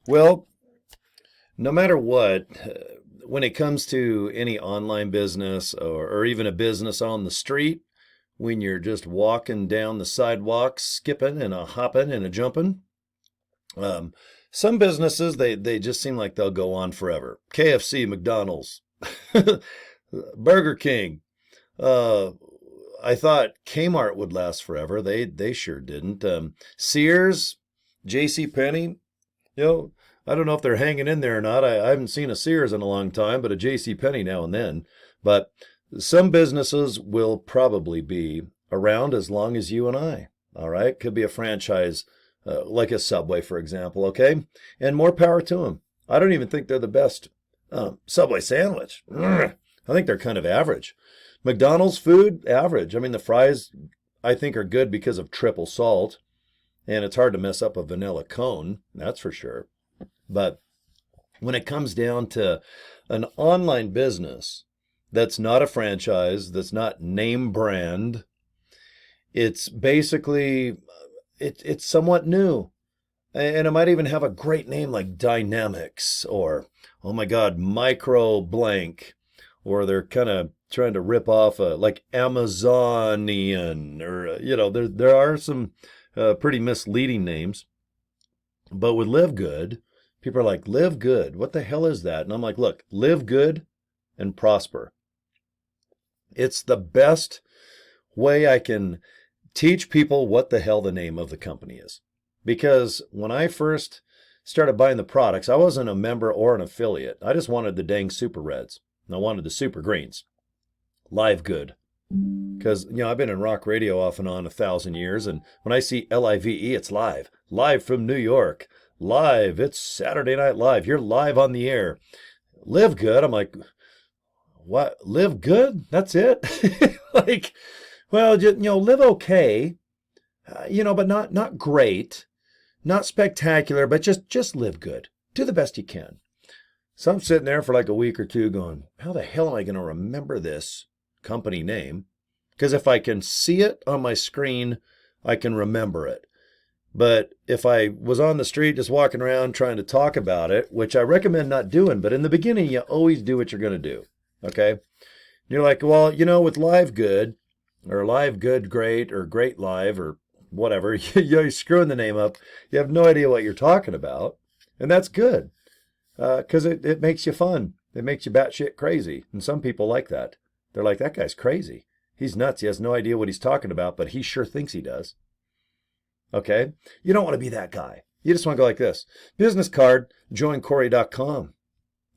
Well, no matter what, when it comes to any online business or even a business on the street, when you're just walking down the sidewalk, skipping and a hopping and a jumping, um, some businesses they just seem like they'll go on forever. KFC, McDonald's, Burger King. Uh, I thought Kmart would last forever. They sure didn't. Sears, J.C. Penney. You know, I don't know if they're hanging in there or not. I haven't seen a Sears in a long time, but a J.C. Penney now and then. But some businesses will probably be around as long as you and I. All right, could be a franchise like a Subway, for example. Okay, and more power to them. I don't even think they're the best Subway sandwich. I think they're kind of average. McDonald's food, average. I mean, the fries I think are good because of triple salt, and it's hard to mess up a vanilla cone, that's for sure. But when it comes down to an online business that's not a franchise, that's not name brand, it's basically it's somewhat new. And it might even have a great name like Dynamics or, oh my God, Micro Blank, or they're kind of trying to rip off like Amazonian, or there are some pretty misleading names. But with Live Good, people are like, Live Good, what the hell is that? And I'm like, look, live good and prosper. It's the best way I can teach people what the hell the name of the company is. Because when I first started buying the products, I wasn't a member or an affiliate. I just wanted the dang Super Reds. And I wanted the Super Greens. Live Good. Because, I've been in rock radio off and on 1,000 years. And when I see LIVE, it's live. Live from New York. Live. It's Saturday Night Live. You're live on the air. Live Good. I'm like, what? Live good? That's it? Like, well, live okay. But not great. Not spectacular, but just live good. Do the best you can. So I'm sitting there for like a week or two going, how the hell am I going to remember this company name? Because if I can see it on my screen, I can remember it. But if I was on the street just walking around trying to talk about it, which I recommend not doing, but in the beginning, you always do what you're going to do. Okay? And you're like, well, with Live Good, or Live Good Great, or Great Live, or whatever, you're screwing the name up. You have no idea what you're talking about. And that's good. Because it makes you fun. It makes you batshit crazy. And some people like that. They're like, that guy's crazy. He's nuts. He has no idea what he's talking about, but he sure thinks he does. Okay? You don't want to be that guy. You just want to go like this. Business card, joincory.com.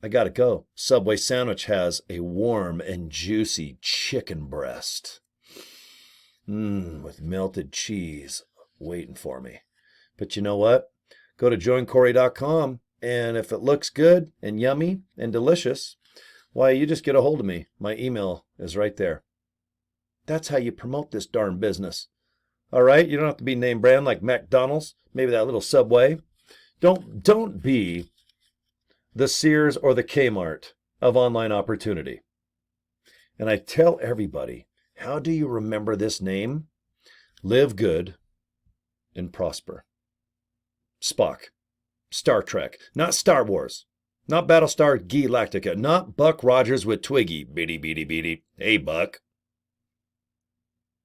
I got to go. Subway sandwich has a warm and juicy chicken breast. With melted cheese waiting for me. But you know what? Go to joincory.com. And if it looks good and yummy and delicious, why, you just get a hold of me. My email is right there. That's how you promote this darn business. All right? You don't have to be name brand like McDonald's, maybe that little Subway. Don't be the Sears or the Kmart of online opportunity. And I tell everybody, how do you remember this name? Live good and prosper. Spock. Star Trek, not Star Wars, not Battlestar Galactica, not Buck Rogers with Twiggy, bitty, bitty, bitty. Hey, Buck.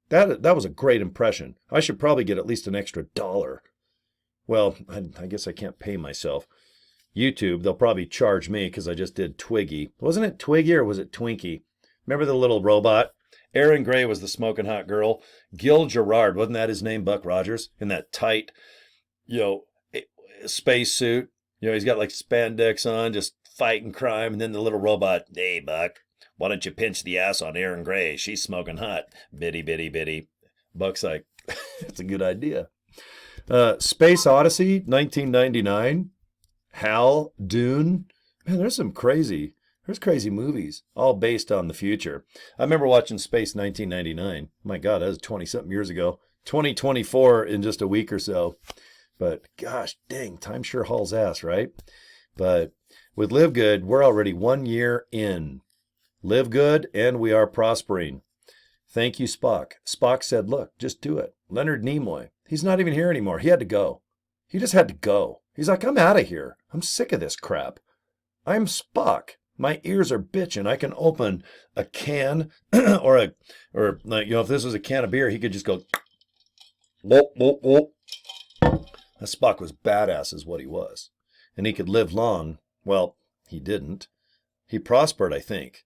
That was a great impression. I should probably get at least an extra $1. Well, I guess I can't pay myself. YouTube, they'll probably charge me because I just did Twiggy. Wasn't it Twiggy or was it Twinkie? Remember the little robot? Erin Gray was the smoking hot girl. Gil Gerard, wasn't that his name, Buck Rogers? In that tight, space suit. He's got like spandex on, just fighting crime. And then the little robot, hey, Buck, why don't you pinch the ass on Erin Gray? She's smoking hot. Bitty, bitty, bitty. Buck's like, that's a good idea. Space Odyssey, 1999. Hal, Dune. Man, there's crazy movies, all based on the future. I remember watching Space 1999. My God, that was 20-something years ago. 2024 in just a week or so. But gosh, dang, time sure hauls ass, right? But with Live Good, we're already 1 year in. Live good, and we are prospering. Thank you, Spock. Spock said, look, just do it. Leonard Nimoy, he's not even here anymore. He had to go. He just had to go. He's like, I'm out of here. I'm sick of this crap. I'm Spock. My ears are bitching. I can open a can or like, if this was a can of beer, he could just go, whoop, whoop, whoop. That Spock was badass is what he was. And he could live long. Well, he didn't. He prospered, I think.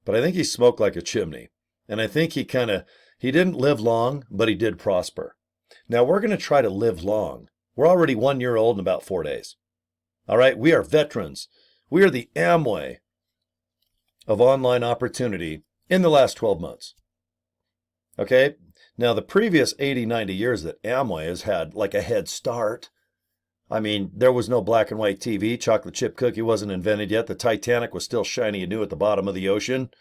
But I think he smoked like a chimney. And I think he didn't live long, but he did prosper. Now we're going to try to live long. We're already 1 year old in about 4 days. All right, we are veterans. We are the Amway of online opportunity in the last 12 months. Okay, now the previous 80, 90 years that Amway has had like a head start. I mean, there was no black and white TV. Chocolate chip cookie wasn't invented yet. The Titanic was still shiny and new at the bottom of the ocean.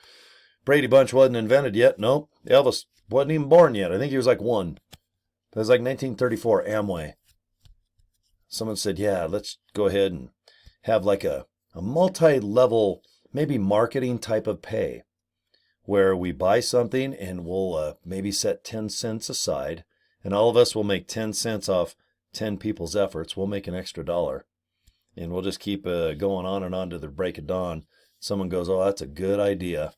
Brady Bunch wasn't invented yet. Nope. Elvis wasn't even born yet. I think he was like 1. It was like 1934, Amway. Someone said, yeah, let's go ahead and have like a multi-level, maybe marketing type of pay where we buy something and we'll maybe set 10 cents aside and all of us will make 10 cents off 10 people's efforts. We'll make an extra $1 and we'll just keep going on and on to the break of dawn. Someone goes, oh, that's a good idea.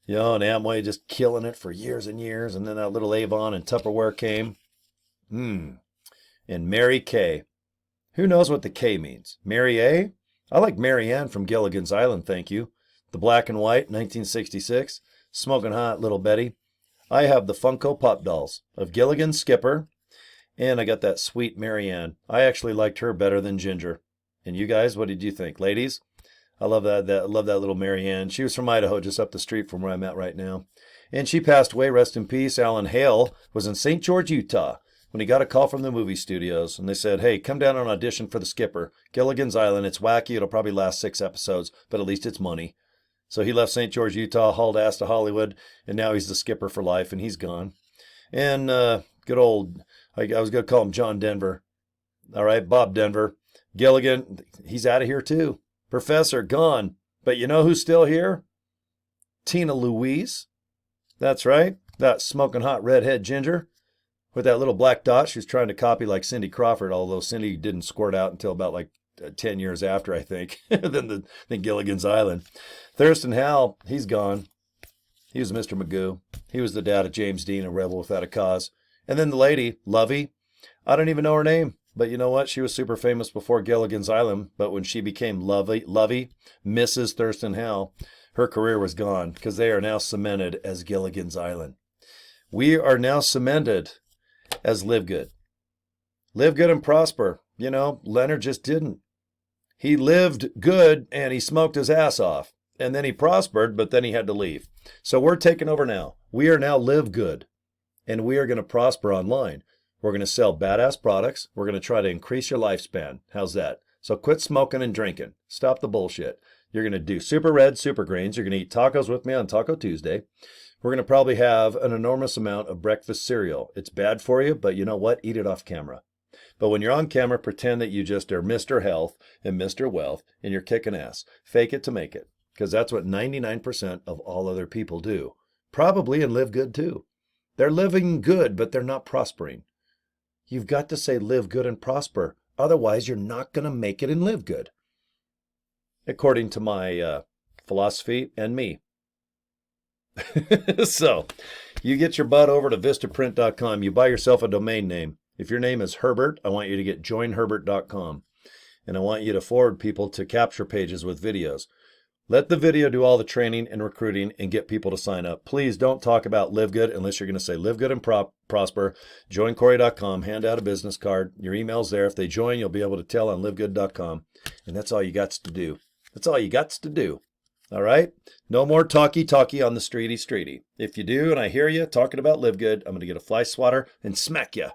You know, and Amway just killing it for years and years. And then that little Avon and Tupperware came. And Mary Kay. Who knows what the K means? Mary A? I like Mary Ann from Gilligan's Island, thank you. The black and white, 1966. Smoking hot, little Betty. I have the Funko Pop dolls of Gilligan, Skipper, and I got that sweet Mary Ann. I actually liked her better than Ginger. And you guys, what did you think? Ladies? I love that little Mary Ann. She was from Idaho, just up the street from where I'm at right now. And she passed away, rest in peace. Alan Hale was in St. George, Utah, when he got a call from the movie studios. And they said, hey, come down and audition for the Skipper. Gilligan's Island. It's wacky. It'll probably last 6 episodes, but at least it's money. So he left St. George, Utah, hauled ass to Hollywood, and now he's the Skipper for life, and he's gone. And good old, I was going to call him John Denver. All right, Bob Denver. Gilligan, he's out of here too. Professor, gone. But you know who's still here? Tina Louise. That's right. That smoking hot redhead ginger with that little black dot. She was trying to copy like Cindy Crawford, although Cindy didn't squirt out until about like 10 years after, I think, than Gilligan's Island. Thurston Howell, he's gone. He was Mr. Magoo. He was the dad of James Dean, a rebel without a cause. And then the lady, Lovey, I don't even know her name. But you know what? She was super famous before Gilligan's Island. But when she became Lovey, Mrs. Thurston Howell, her career was gone because they are now cemented as Gilligan's Island. We are now cemented as Live Good. Live good and prosper. You know, Leonard just didn't. He lived good and he smoked his ass off. And then he prospered, but then he had to leave. So we're taking over now. We are now Live Good. And we are going to prosper online. We're going to sell badass products. We're going to try to increase your lifespan. How's that? So quit smoking and drinking. Stop the bullshit. You're going to do super red, super greens. You're going to eat tacos with me on Taco Tuesday. We're going to probably have an enormous amount of breakfast cereal. It's bad for you, but you know what? Eat it off camera. But when you're on camera, pretend that you just are Mr. Health and Mr. Wealth and you're kicking ass. Fake it to make it. Because that's what 99% of all other people do. Probably and live good too. They're living good, but they're not prospering. You've got to say live good and prosper. Otherwise, you're not going to make it and live good. According to my philosophy and me. So, you get your butt over to vistaprint.com. You buy yourself a domain name. If your name is Herbert, I want you to get joinherbert.com. And I want you to forward people to capture pages with videos. Let the video do all the training and recruiting and get people to sign up. Please don't talk about Live Good unless you're going to say Live Good and Prosper. JoinCory.com. Hand out a business card. Your email's there. If they join, you'll be able to tell on LiveGood.com. And that's all you got to do. That's all you got to do. All right? No more talky on the streety. If you do and I hear you talking about Live Good, I'm going to get a fly swatter and smack you.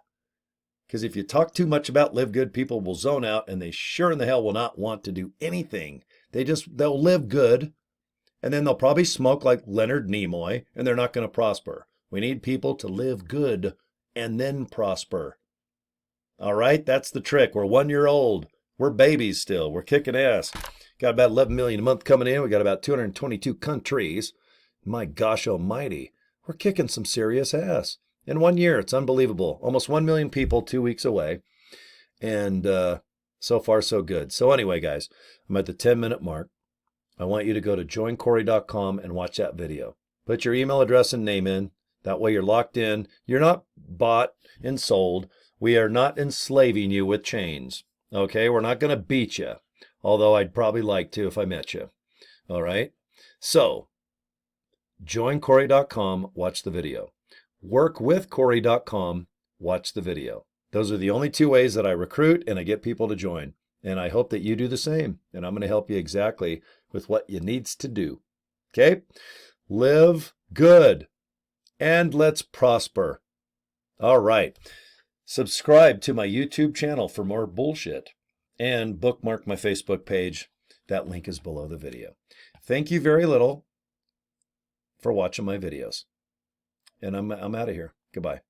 Because if you talk too much about Live Good, people will zone out and they sure in the hell will not want to do anything. They'll live good, and then they'll probably smoke like Leonard Nimoy, and they're not going to prosper. We need people to live good and then prosper. All right, that's the trick. We're 1 year old. We're babies still. We're kicking ass. Got about 11 million a month coming in. We got about 222 countries. My gosh almighty. We're kicking some serious ass. In 1 year, it's unbelievable. Almost 1 million people 2 weeks away. And So far, so good. So anyway, guys, I'm at the 10-minute mark. I want you to go to joincory.com and watch that video. Put your email address and name in. That way you're locked in. You're not bought and sold. We are not enslaving you with chains. Okay, we're not going to beat you. Although I'd probably like to if I met you. All right. So joincory.com, watch the video. Workwithcory.com, watch the video. Those are the only two ways that I recruit and I get people to join. And I hope that you do the same. And I'm going to help you exactly with what you needs to do. Okay? Live good and let's prosper. All right. Subscribe to my YouTube channel for more bullshit and bookmark my Facebook page. That link is below the video. Thank you very little for watching my videos. And I'm out of here. Goodbye.